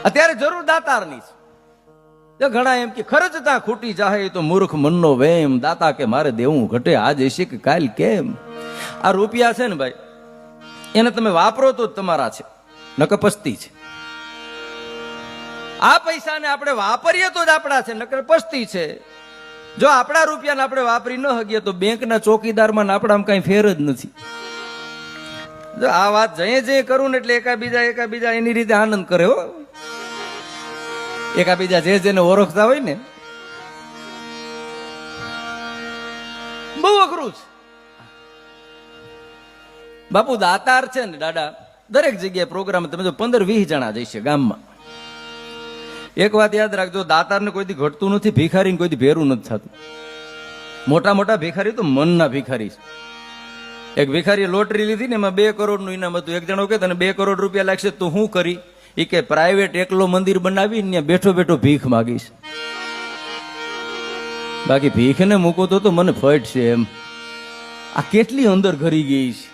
અત્યારે જરૂર દાતારની છે. જો ઘણા એમ કે ખર્ચતા ખૂટી જાય તો મૂર્ખ મનનો વેમ, દાતા કે મારે દેવું ઘટે આજ હશે કે કાલ કેમ. આ રૂપિયા છે ને ભાઈ, એને તમે વાપરો તો જ તમારા છે, નકર પસ્તી છે. આ પૈસાને આપણે વાપરીએ તો જ આપણા છે, નકર પસ્તી છે. જો આપણા રૂપિયાને આપણે વાપરી ન શકીએ તો બેંકના ચોકીદારમાં આપણામાં કઈ ફેર જ નથી. જો આ વાત જઈએ કરું ને એટલે એકાબીજા એની રીતે આનંદ કરે હો. એકાબીજા જેને ઓળખતા હોય ને બહુ અઘરું છે. બાપુ દાતાર છે ને દાદા, દરેક જગ્યાએ પ્રોગ્રામ તમે જો 15-20 જણા જઈશે ગામમાં. એક વાત યાદ રાખજો, દાતારને કોઈથી ઘટતું નથી, ભિખારીને કોઈથી ભેરું નથી થતું. મોટા મોટા ભિખારી તો મનના ભિખારી છે. એક ભિખારીએ લોટરી લીધી ને એમાં 2 કરોડનું ઇનામ હતું. એક જણો કે તને 2 કરોડ રૂપિયા લાગશે તો શું કરી? એ કે પ્રાઇવેટ એકલો મંદિર બનાવીને બેઠો બેઠો ભીખ માગીશ, બાકી ભીખને મૂકો તો મને ફટ છે એમ. આ કેટલી અંદર ઘરી ગઈ છે.